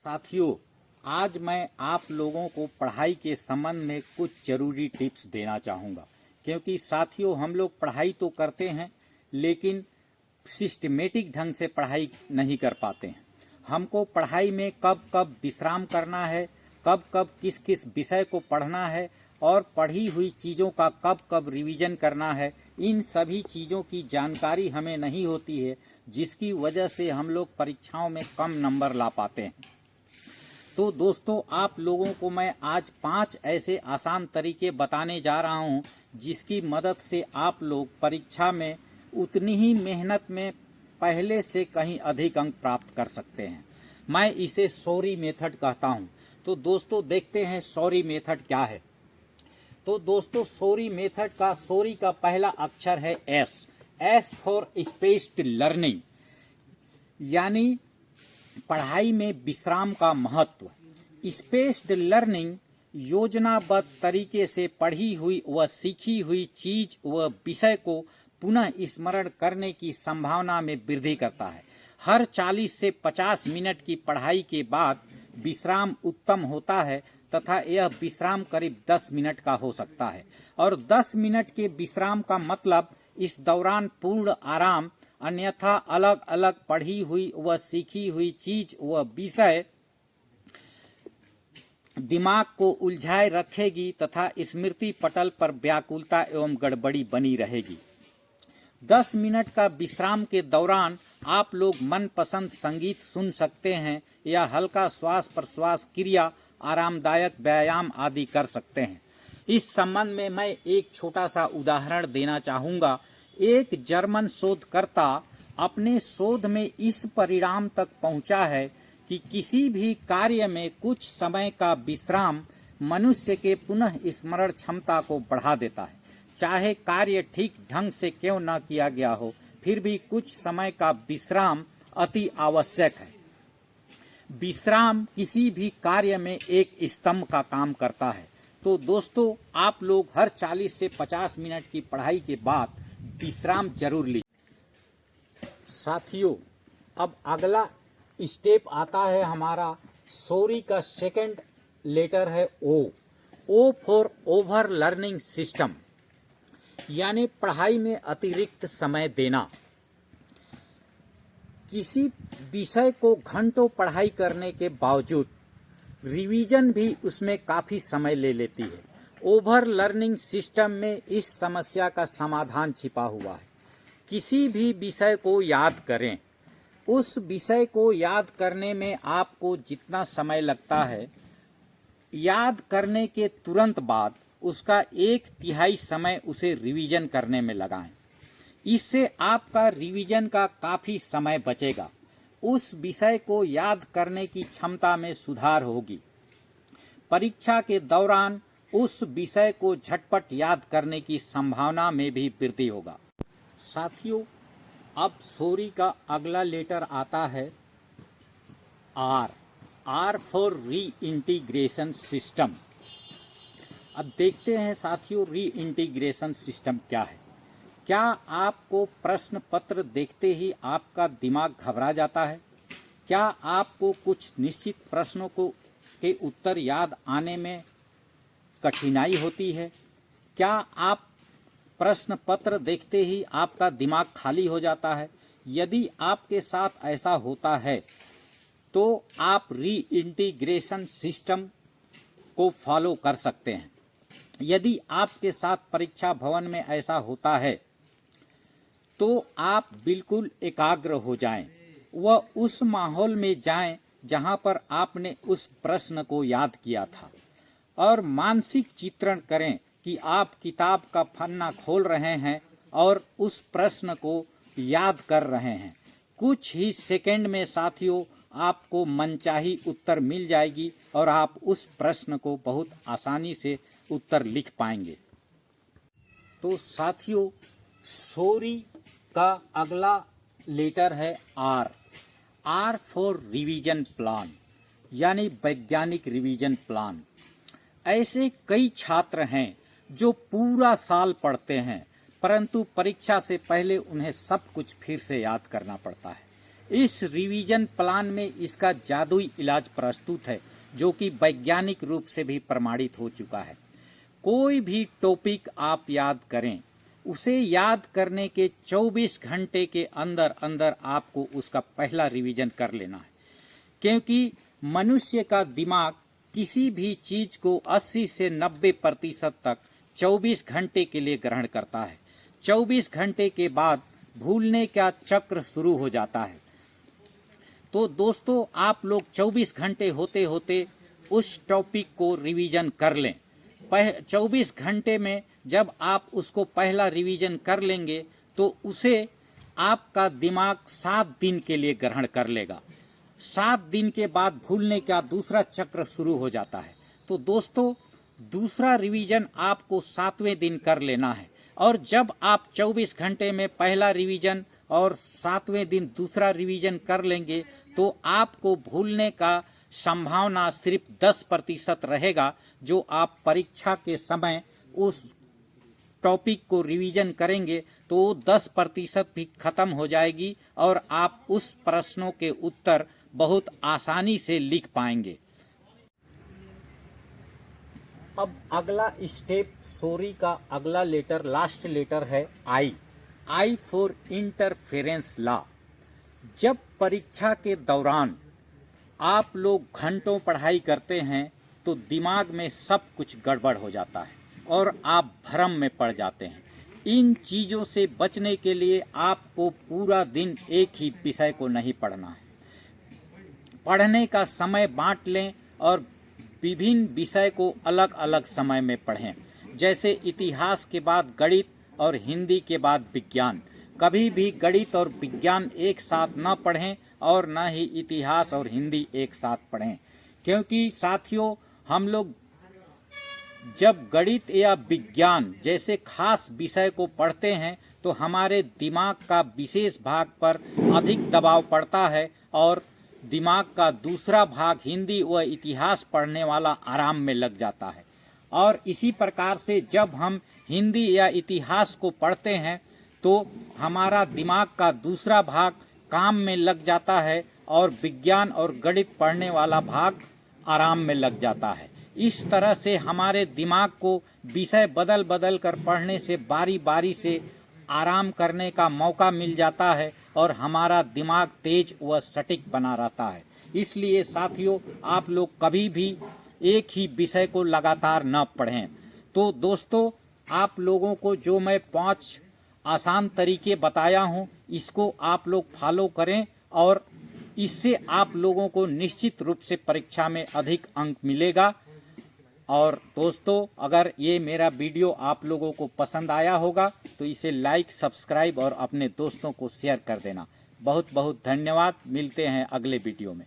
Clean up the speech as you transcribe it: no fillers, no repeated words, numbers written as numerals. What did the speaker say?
साथियों, आज मैं आप लोगों को पढ़ाई के संबंध में कुछ ज़रूरी टिप्स देना चाहूँगा, क्योंकि साथियों हम लोग पढ़ाई तो करते हैं लेकिन सिस्टमेटिक ढंग से पढ़ाई नहीं कर पाते हैं। हमको पढ़ाई में कब कब विश्राम करना है, कब कब किस किस विषय को पढ़ना है और पढ़ी हुई चीज़ों का कब कब रिवीजन करना है, इन सभी चीज़ों की जानकारी हमें नहीं होती है, जिसकी वजह से हम लोग परीक्षाओं में कम नंबर ला पाते हैं। तो दोस्तों, आप लोगों को मैं आज 5 ऐसे आसान तरीके बताने जा रहा हूं, जिसकी मदद से आप लोग परीक्षा में उतनी ही मेहनत में पहले से कहीं अधिक अंक प्राप्त कर सकते हैं। मैं इसे सॉरी मेथड कहता हूं। तो दोस्तों, देखते हैं सॉरी मेथड क्या है। तो दोस्तों, सॉरी का पहला अक्षर है S. S for spaced learning, यानी पढ़ाई में विश्राम का महत्व। स्पेस्ड लर्निंग, योजनाबद्ध तरीके से पढ़ी हुई व सीखी हुई चीज व विषय को पुनः स्मरण करने की संभावना में वृद्धि करता है। हर 40 से 50 मिनट की पढ़ाई के बाद विश्राम उत्तम होता है तथा यह विश्राम करीब 10 मिनट का हो सकता है। और 10 मिनट के विश्राम का मतलब इस दौरान पूर्ण आराम, अन्यथा अलग अलग पढ़ी हुई व सीखी हुई चीज व विषय दिमाग को उलझाए रखेगी तथा स्मृति पटल पर व्याकुलता एवं गड़बड़ी बनी रहेगी। 10 मिनट का विश्राम के दौरान आप लोग मनपसंद संगीत सुन सकते हैं या हल्का श्वास प्रश्वास क्रिया, आरामदायक व्यायाम आदि कर सकते हैं। इस संबंध में मैं एक छोटा सा उदाहरण देना चाहूँगा। एक जर्मन शोधकर्ता अपने शोध में इस परिणाम तक पहुंचा है कि किसी भी कार्य में कुछ समय का विश्राम मनुष्य के पुनः स्मरण क्षमता को बढ़ा देता है। चाहे कार्य ठीक ढंग से क्यों न किया गया हो, फिर भी कुछ समय का विश्राम अति आवश्यक है। विश्राम किसी भी कार्य में एक स्तंभ का काम करता है। तो दोस्तों, आप लोग हर 40 से 50 मिनट की पढ़ाई के बाद विश्राम जरूर लीजिए। साथियों, अब अगला स्टेप आता है हमारा। सॉरी का सेकंड लेटर है O. O for over learning system, यानी पढ़ाई में अतिरिक्त समय देना। किसी विषय को घंटों पढ़ाई करने के बावजूद रिवीजन भी उसमें काफ़ी समय ले लेती है। ओवर लर्निंग सिस्टम में इस समस्या का समाधान छिपा हुआ है। किसी भी विषय को याद करें, उस विषय को याद करने में आपको जितना समय लगता है, याद करने के तुरंत बाद उसका 1/3 समय उसे रिवीजन करने में लगाएं। इससे आपका रिवीजन का काफ़ी समय बचेगा। उस विषय को याद करने की क्षमता में सुधार होगी। परीक्षा के दौरान उस विषय को झटपट याद करने की संभावना में भी वृद्धि होगा। साथियों, अब सॉरी का अगला लेटर आता है R. R for reintegration system. अब देखते हैं साथियों, री इंटीग्रेशन सिस्टम क्या है। क्या आपको प्रश्न पत्र देखते ही आपका दिमाग घबरा जाता है? क्या आपको कुछ निश्चित प्रश्नों के उत्तर याद आने में कठिनाई होती है? क्या आप प्रश्न पत्र देखते ही आपका दिमाग खाली हो जाता है? यदि आपके साथ ऐसा होता है तो आप री इंटीग्रेशन सिस्टम को फॉलो कर सकते हैं। यदि आपके साथ परीक्षा भवन में ऐसा होता है तो आप बिल्कुल एकाग्र हो जाएं व उस माहौल में जाएं जहां पर आपने उस प्रश्न को याद किया था, और मानसिक चित्रण करें कि आप किताब का पन्ना खोल रहे हैं और उस प्रश्न को याद कर रहे हैं। कुछ ही सेकंड में साथियों आपको मनचाही उत्तर मिल जाएगी और आप उस प्रश्न को बहुत आसानी से उत्तर लिख पाएंगे। तो साथियों, सॉरी का अगला लेटर है R. R for revision plan, यानी वैज्ञानिक रिवीजन प्लान। ऐसे कई छात्र हैं जो पूरा साल पढ़ते हैं, परंतु परीक्षा से पहले उन्हें सब कुछ फिर से याद करना पड़ता है। इस रिवीजन प्लान में इसका जादुई इलाज प्रस्तुत है, जो कि वैज्ञानिक रूप से भी प्रमाणित हो चुका है। कोई भी टॉपिक आप याद करें, उसे याद करने के 24 घंटे के अंदर अंदर आपको उसका पहला रिवीजन कर लेना है, क्योंकि मनुष्य का दिमाग किसी भी चीज को 80 से 90% तक 24 घंटे के लिए ग्रहण करता है। 24 घंटे के बाद भूलने का चक्र शुरू हो जाता है। तो दोस्तों, आप लोग 24 घंटे होते होते उस टॉपिक को रिवीजन कर लें। 24 घंटे में जब आप उसको पहला रिवीजन कर लेंगे तो उसे आपका दिमाग 7 दिन के लिए ग्रहण कर लेगा। 7 दिन के बाद भूलने का दूसरा चक्र शुरू हो जाता है। तो दोस्तों, दूसरा रिवीजन आपको 7वें दिन कर लेना है, और जब आप 24 घंटे में पहला रिवीजन और 7वें दिन दूसरा रिवीजन कर लेंगे तो आपको भूलने का संभावना सिर्फ 10% रहेगा। जो आप परीक्षा के समय उस टॉपिक को रिवीजन करेंगे तो 10% भी खत्म हो जाएगी और आप उस प्रश्नों के उत्तर बहुत आसानी से लिख पाएंगे। अब अगला स्टेप, सॉरी का अगला लेटर, लास्ट लेटर है आई फॉर इंटरफेरेंस लॉ। जब परीक्षा के दौरान आप लोग घंटों पढ़ाई करते हैं तो दिमाग में सब कुछ गड़बड़ हो जाता है और आप भ्रम में पड़ जाते हैं। इन चीज़ों से बचने के लिए आपको पूरा दिन एक ही विषय को नहीं पढ़ना है। पढ़ने का समय बांट लें और विभिन्न विषय को अलग अलग समय में पढ़ें। जैसे इतिहास के बाद गणित और हिंदी के बाद विज्ञान। कभी भी गणित और विज्ञान एक साथ न पढ़ें और न ही इतिहास और हिंदी एक साथ पढ़ें, क्योंकि साथियों, हम लोग जब गणित या विज्ञान जैसे खास विषय को पढ़ते हैं तो हमारे दिमाग का विशेष भाग पर अधिक दबाव पड़ता है और दिमाग का दूसरा भाग हिंदी व इतिहास पढ़ने वाला आराम में लग जाता है। और इसी प्रकार से जब हम हिंदी या इतिहास को पढ़ते हैं तो हमारा दिमाग का दूसरा भाग काम में लग जाता है और विज्ञान और गणित पढ़ने वाला भाग आराम में लग जाता है। इस तरह से हमारे दिमाग को विषय बदल बदल कर पढ़ने से बारी बारी से आराम करने का मौका मिल जाता है और हमारा दिमाग तेज व सटीक बना रहता है। इसलिए साथियों, आप लोग कभी भी एक ही विषय को लगातार न पढ़ें। तो दोस्तों, आप लोगों को जो मैं 5 आसान तरीके बताया हूँ, इसको आप लोग फॉलो करें और इससे आप लोगों को निश्चित रूप से परीक्षा में अधिक अंक मिलेगा। और दोस्तों, अगर ये मेरा वीडियो आप लोगों को पसंद आया होगा तो इसे लाइक, सब्सक्राइब और अपने दोस्तों को शेयर कर देना। बहुत बहुत धन्यवाद। मिलते हैं अगले वीडियो में।